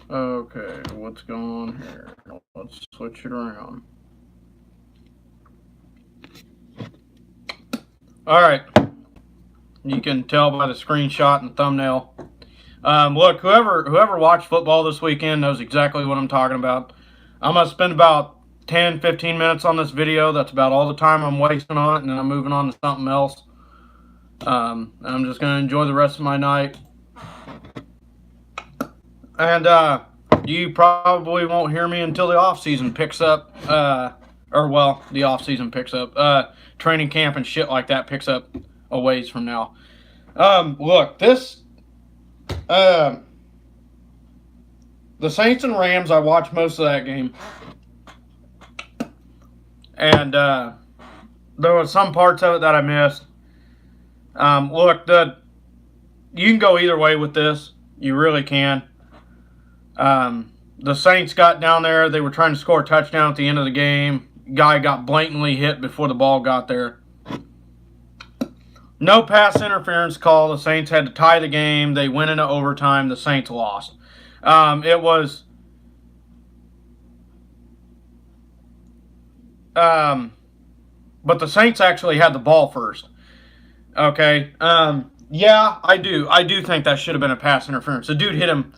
Okay, what's going on here? Let's switch it around. Alright. You can tell by the screenshot and thumbnail. Look, whoever watched football this weekend knows exactly what I'm talking about. I'm going to spend about 10, 15 minutes on this video. That's about all the time I'm wasting on it, and then I'm moving on to something else. And I'm just going to enjoy the rest of my night. And you probably won't hear me until the off-season picks up. The off-season picks up. Training camp and shit like that picks up a ways from now. Look, the Saints and Rams, I watched most of that game. And there were some parts of it that I missed. Look, you can go either way with this. You really can. The Saints got down there. They were trying to score a touchdown at the end of the game. Guy got blatantly hit before the ball got there. No pass interference call. The Saints had to tie the game. They went into overtime. The Saints lost. But the Saints actually had the ball first. Okay. Yeah, I do. I do think that should have been a pass interference. The dude hit him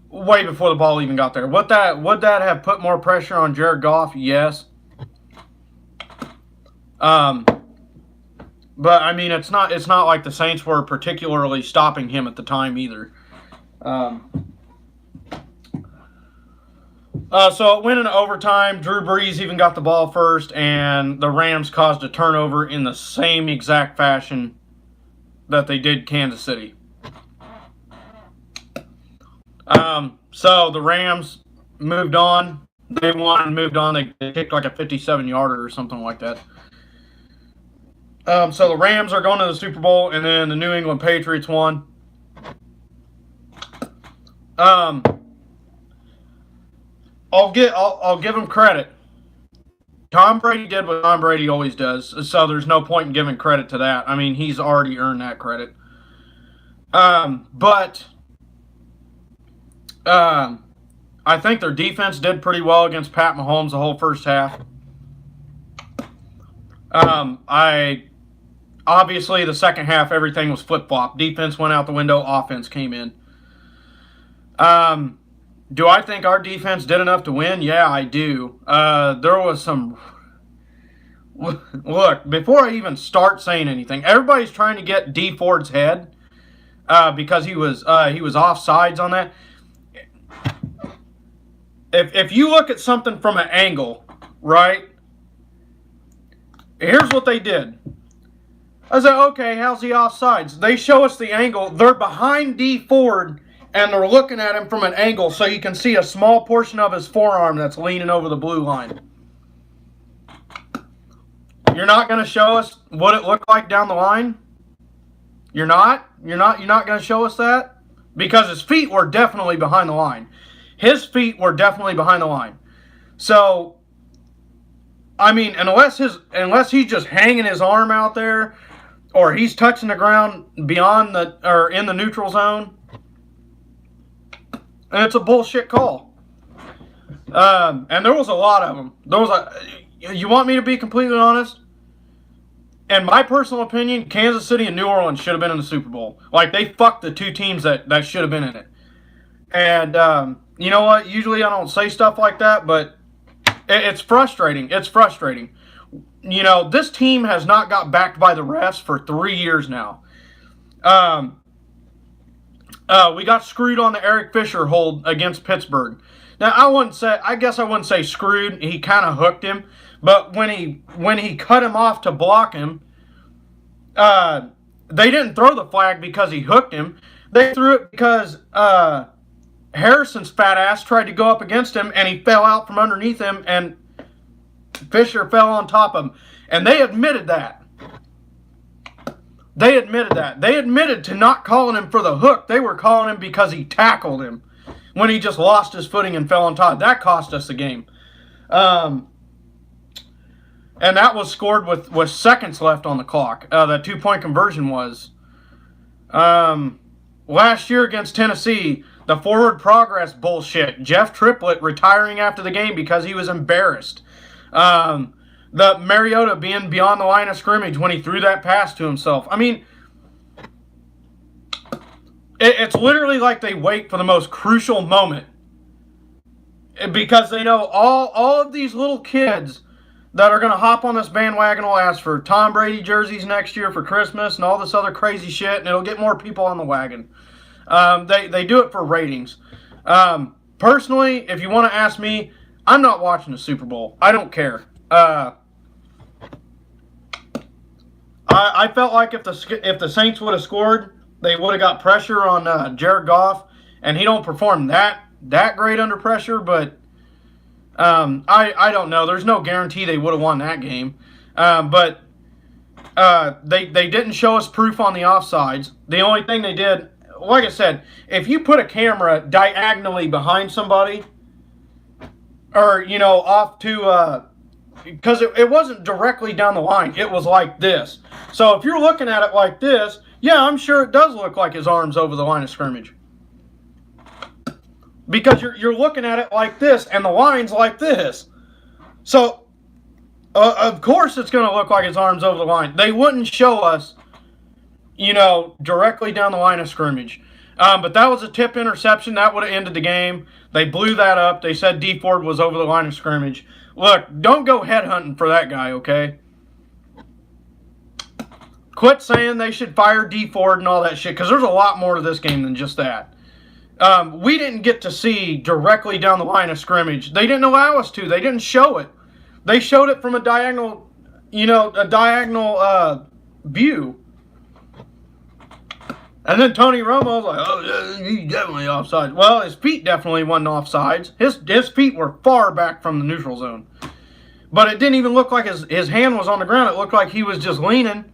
way before the ball even got there. Would that have put more pressure on Jared Goff? Yes. But I mean, it's not like the Saints were particularly stopping him at the time either. So it went into overtime. Drew Brees even got the ball first, and the Rams caused a turnover in the same exact fashion that they did Kansas City. So the Rams moved on. They won and moved on. They kicked like a 57-yarder or something like that. So the Rams are going to the Super Bowl, and then the New England Patriots won. I'll give them credit. Tom Brady did what Tom Brady always does, so there's no point in giving credit to that. I mean, he's already earned that credit. But I think their defense did pretty well against Pat Mahomes the whole first half. Obviously, the second half, everything was flip-flop. Defense went out the window. Offense came in. Do I think our defense did enough to win? Yeah, I do. There was some... Look, before I even start saying anything, everybody's trying to get Dee Ford's head because he was offsides on that. If you look at something from an angle, right? Here's what they did. I said, okay, how's he offsides? They show us the angle. They're behind Dee Ford, and they're looking at him from an angle so you can see a small portion of his forearm that's leaning over the blue line. You're not going to show us what it looked like down the line? You're not? You're not going to show us that? Because his feet were definitely behind the line. His feet were definitely behind the line. So, I mean, unless he's just hanging his arm out there, or he's touching the ground beyond or in the neutral zone, and it's a bullshit call. And there was a lot of them. You want me to be completely honest? In my personal opinion, Kansas City and New Orleans should have been in the Super Bowl. Like, they fucked the two teams that should have been in it. And you know what? Usually I don't say stuff like that, but it's frustrating. It's frustrating. You know, this team has not got backed by the refs for 3 years now. We got screwed on the Eric Fisher hold against Pittsburgh. Now, I guess I wouldn't say screwed. He kind of hooked him. But when he cut him off to block him, they didn't throw the flag because he hooked him. They threw it because Harrison's fat ass tried to go up against him, and he fell out from underneath him, and Fisher fell on top of him. And they admitted that. They admitted that. They admitted to not calling him for the hook. They were calling him because he tackled him when he just lost his footing and fell on top. That cost us the game. And that was scored with seconds left on the clock. That two-point conversion was. Last year against Tennessee, The forward progress bullshit. Jeff Triplett retiring after the game because he was embarrassed. The Mariota being beyond the line of scrimmage when he threw that pass to himself. I mean, it's literally like they wait for the most crucial moment because they know all of these little kids that are going to hop on this bandwagon will ask for Tom Brady jerseys next year for Christmas and all this other crazy shit, and it'll get more people on the wagon. They do it for ratings. Personally, if you want to ask me, I'm not watching the Super Bowl. I don't care. I felt like if the Saints would have scored, they would have got pressure on Jared Goff, and he don't perform that great under pressure. But I don't know. There's no guarantee they would have won that game. But they didn't show us proof on the offsides. The only thing they did, like I said, if you put a camera diagonally behind somebody, or off to because it wasn't directly down the line. It was like this. So if you're looking at it like this, yeah, I'm sure it does look like his arm's over the line of scrimmage. Because you're looking at it like this, and the line's like this. So, of course it's going to look like his arm's over the line. They wouldn't show us, directly down the line of scrimmage. But that was a tip interception. That would have ended the game. They blew that up. They said Dee Ford was over the line of scrimmage. Look, don't go headhunting for that guy, okay? Quit saying they should fire Dee Ford and all that shit, because there's a lot more to this game than just that. We didn't get to see directly down the line of scrimmage. They didn't allow us to. They didn't show it. They showed it from a diagonal, view. And then Tony Romo was like, oh, yeah, he's definitely offside. Well, his feet definitely wasn't offsides. His feet were far back from the neutral zone. But it didn't even look like his hand was on the ground. It looked like he was just leaning.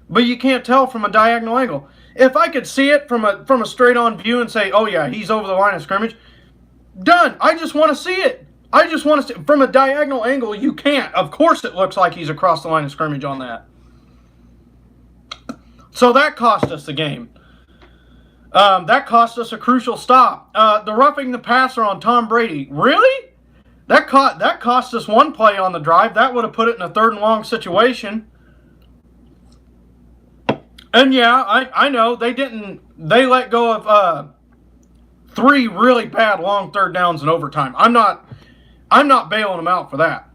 But you can't tell from a diagonal angle. If I could see it from a straight-on view and say, oh, yeah, he's over the line of scrimmage, done. I just want to see it. I just want to see it. From a diagonal angle, you can't. Of course it looks like he's across the line of scrimmage on that. So that cost us the game. That cost us a crucial stop. The roughing the passer on Tom Brady. Really? That cost us one play on the drive. That would have put it in a 3rd and long situation. And yeah, I know they let go of 3 really bad long 3rd downs in overtime. I'm not bailing them out for that.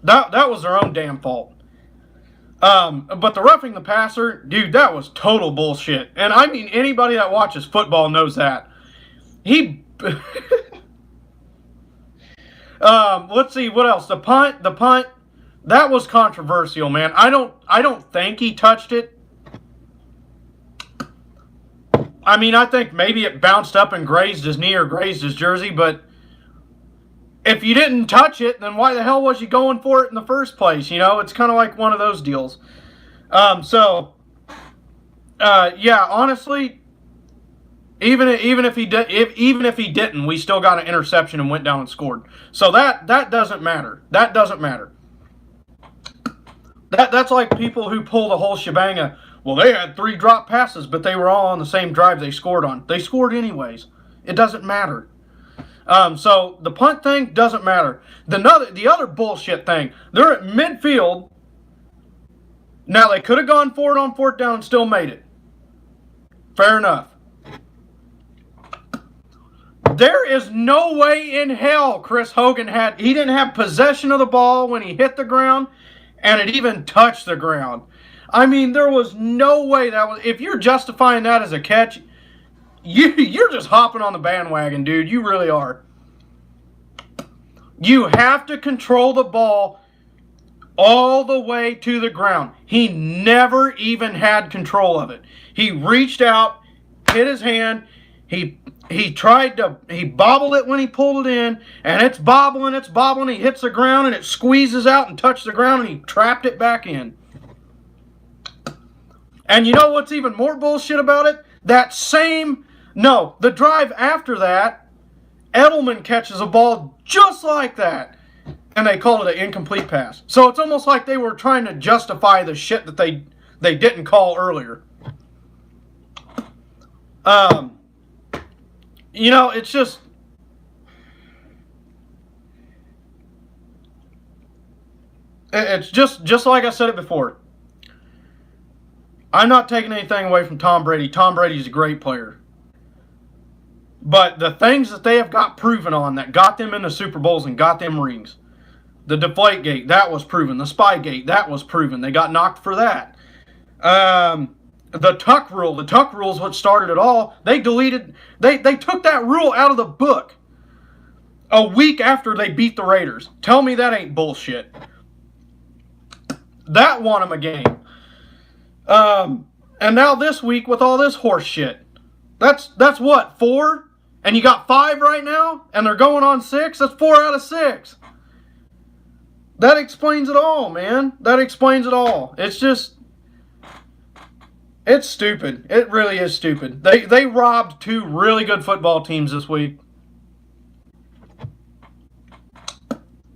That was their own damn fault. But the roughing the passer, dude, that was total bullshit. And I mean, anybody that watches football knows that. Let's see, what else? The punt, that was controversial, man. I don't think he touched it. I mean, I think maybe it bounced up and grazed his knee or grazed his jersey, but if you didn't touch it, then why the hell was you going for it in the first place? It's kind of like one of those deals. Yeah, honestly, even if he didn't, we still got an interception and went down and scored. So that doesn't matter. That doesn't matter. That's like people who pull the whole shebang. Well, they had 3 drop passes, but they were all on the same drive they scored on. They scored anyways. It doesn't matter. So the punt thing doesn't matter. The other bullshit thing, they're at midfield. Now, they could have gone for it on 4th down and still made it. Fair enough. There is no way in hell Chris Hogan he didn't have possession of the ball when he hit the ground, and it even touched the ground. I mean, there was no way if you're justifying that as a catch, you're just hopping on the bandwagon, dude. You really are. You have to control the ball all the way to the ground. He never even had control of it. He reached out, hit his hand. He bobbled it when he pulled it in, and it's bobbling. He hits the ground, and it squeezes out and touched the ground, and he trapped it back in. And you know what's even more bullshit about it? The drive after that, Edelman catches a ball just like that, and they called it an incomplete pass. So it's almost like they were trying to justify the shit that they didn't call earlier. It's just... It's just like I said it before. I'm not taking anything away from Tom Brady. Tom Brady's a great player. But the things that they have got proven on that got them into Super Bowls and got them rings. The Deflategate, that was proven. The Spygate, that was proven. They got knocked for that. The Tuck rule. The Tuck rule is what started it all. They took that rule out of the book a week after they beat the Raiders. Tell me that ain't bullshit. That won them a game. And now this week with all this horse shit. That's what, 4? And you got 5 right now? And they're going on 6? That's 4 out of 6. That explains it all, man. That explains it all. It's just... It's stupid. It really is stupid. They robbed 2 really good football teams this week.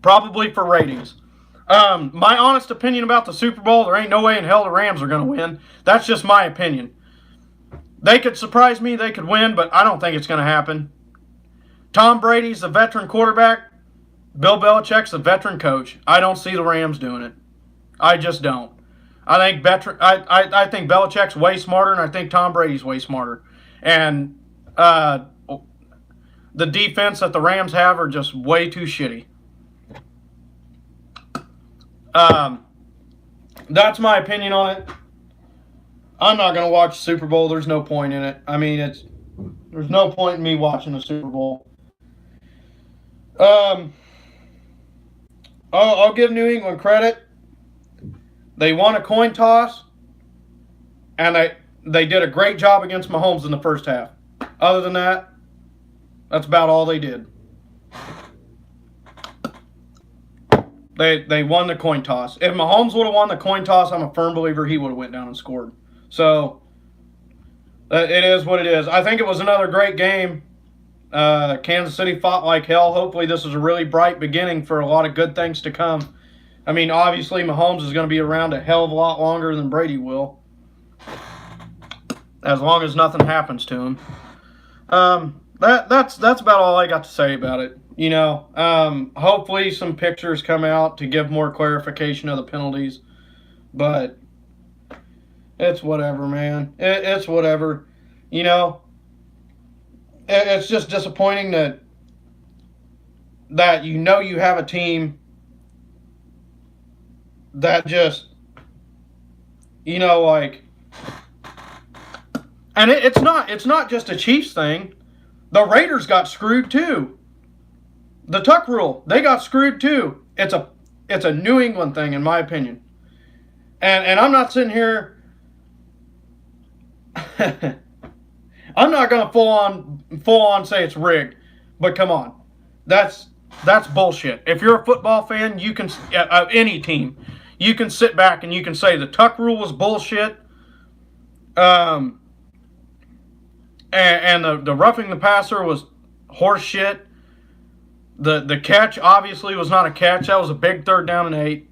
Probably for ratings. My honest opinion about the Super Bowl, there ain't no way in hell the Rams are going to win. That's just my opinion. They could surprise me, they could win, but I don't think it's going to happen. Tom Brady's a veteran quarterback. Bill Belichick's a veteran coach. I don't see the Rams doing it. I just don't. I think Belichick's way smarter, and I think Tom Brady's way smarter. And the defense that the Rams have are just way too shitty. That's my opinion on it. I'm not going to watch the Super Bowl. There's no point in it. I mean, there's no point in me watching the Super Bowl. I'll give New England credit. They won a coin toss, and they did a great job against Mahomes in the first half. Other than that, that's about all they did. They won the coin toss. If Mahomes would have won the coin toss, I'm a firm believer he would have went down and scored. So, it is what it is. I think it was another great game. Kansas City fought like hell. Hopefully this is a really bright beginning for a lot of good things to come. I mean, obviously Mahomes is going to be around a hell of a lot longer than Brady will. As long as nothing happens to him. That's about all I got to say about it. Hopefully some pictures come out to give more clarification of the penalties. But it's whatever, man. It's whatever. It's just disappointing that you have a team that just, and it's not just a Chiefs thing. The Raiders got screwed too. The Tuck rule, they got screwed too. It's a New England thing, in my opinion. And I'm not sitting here. I'm not gonna full on say it's rigged, but come on, that's bullshit. If you're a football fan, you can any team, you can sit back and you can say the Tuck rule was bullshit. And the roughing the passer was horse shit. The catch obviously was not a catch. That was a big 3rd down and 8.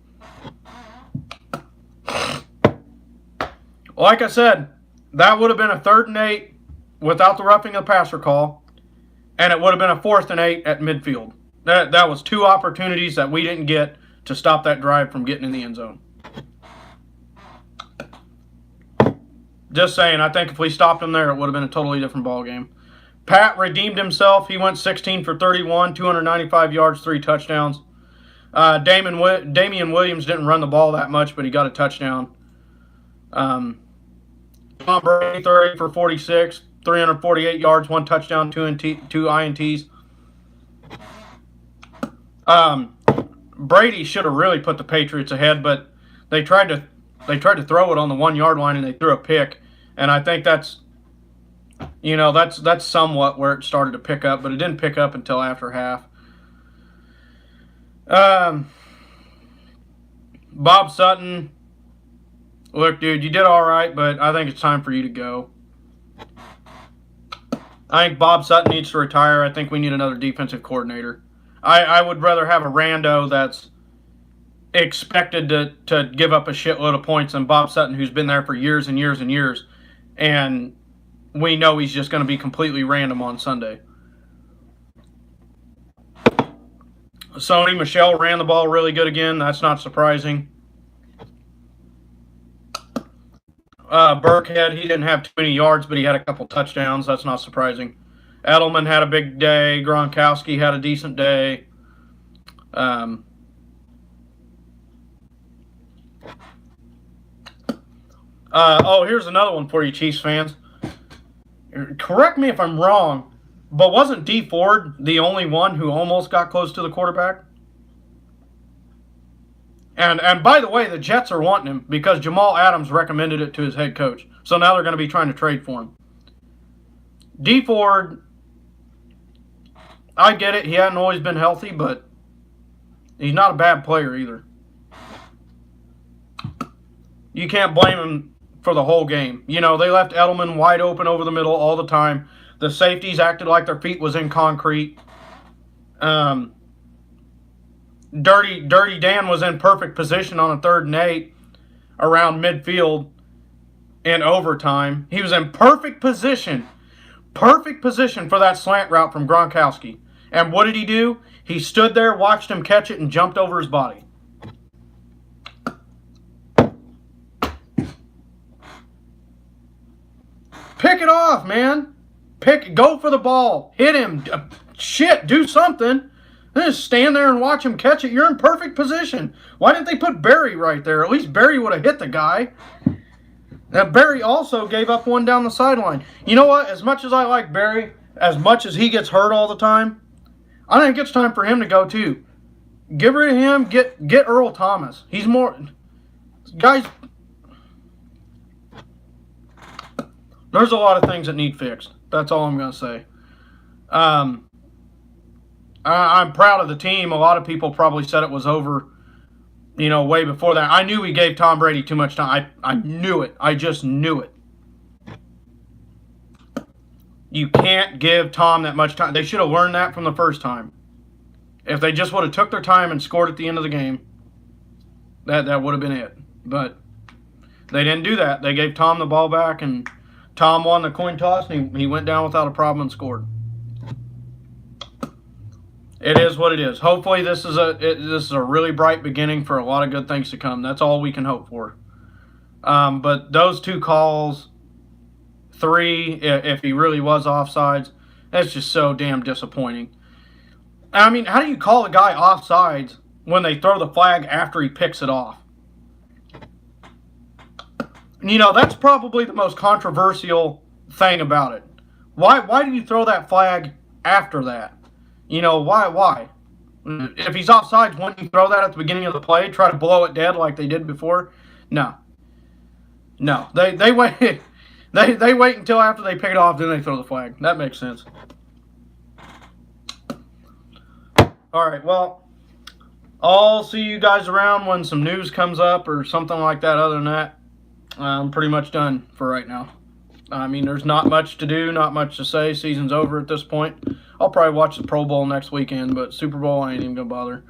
Like I said, that would have been a 3rd and 8 without the roughing the passer call, and it would have been a 4th and 8 at midfield. That was 2 opportunities that we didn't get to stop that drive from getting in the end zone. Just saying, I think if we stopped him there, it would have been a totally different ball game. Pat redeemed himself. He went 16 for 31, 295 yards, 3 touchdowns. Damian Williams didn't run the ball that much, but he got a touchdown. Tom Brady, 30 for 46, 348 yards, 1 touchdown, 2 INTs. Brady should have really put the Patriots ahead, but they tried to throw it on the 1-yard line and they threw a pick. And I think that's somewhat where it started to pick up, but it didn't pick up until after half. Bob Sutton, look, dude, you did all right, but I think it's time for you to go. I think Bob Sutton needs to retire. I think we need another defensive coordinator. I would rather have a rando that's expected to give up a shitload of points than Bob Sutton, who's been there for years and years and years, and we know he's just going to be completely random on Sunday. Sony Michel ran the ball really good again. That's not surprising. Burkhead, he didn't have too many yards, but he had a couple touchdowns. That's not surprising. Edelman had a big day. Gronkowski had a decent day. Here's another one for you, Chiefs fans. Correct me if I'm wrong, but wasn't Dee Ford the only one who almost got close to the quarterback? And by the way, the Jets are wanting him because Jamal Adams recommended it to his head coach. So now they're going to be trying to trade for him. Dee Ford, I get it. He hadn't always been healthy, but he's not a bad player either. You can't blame him for the whole game. You know, they left Edelman wide open over the middle all the time. The safeties acted like their feet was in concrete. Dirty Dan was in perfect position on a 3rd and 8 around midfield in overtime. He was in perfect position for that slant route from Gronkowski. And what did he do? He stood there, watched him catch it, and jumped over his body. Pick it off, man. Go for the ball. Hit him. Shit, do something. Just stand there and watch him catch it. You're in perfect position. Why didn't they put Barry right there? At least Barry would have hit the guy. Now, Barry also gave up one down the sideline. You know what? As much as I like Barry, as much as he gets hurt all the time, I think it's time for him to go too. Get rid of him. Get Earl Thomas. He's more... Guys, there's a lot of things that need fixed. That's all I'm going to say. I'm proud of the team. A lot of people probably said it was over, you know, way before that. I knew we gave Tom Brady too much time. I knew it. I just knew it. You can't give Tom that much time. They should have learned that from the first time. If they just would have took their time and scored at the end of the game, that would have been it. But they didn't do that. They gave Tom the ball back, and Tom won the coin toss, and he went down without a problem and scored. It is what it is. Hopefully this is a really bright beginning for a lot of good things to come. That's all we can hope for. But those 2 calls, 3, if he really was offsides, that's just so damn disappointing. I mean, how do you call a guy offsides when they throw the flag after he picks it off? You know, that's probably the most controversial thing about it. Why do you throw that flag after that? You know, why? If he's offsides, wouldn't you throw that at the beginning of the play? Try to blow it dead like they did before? No. They wait. They wait until after they pick it off, then they throw the flag. That makes sense. All right, well, I'll see you guys around when some news comes up or something like that. Other than that, I'm pretty much done for right now. I mean, there's not much to do, not much to say. Season's over at this point. I'll probably watch the Pro Bowl next weekend, but Super Bowl, I ain't even going to bother.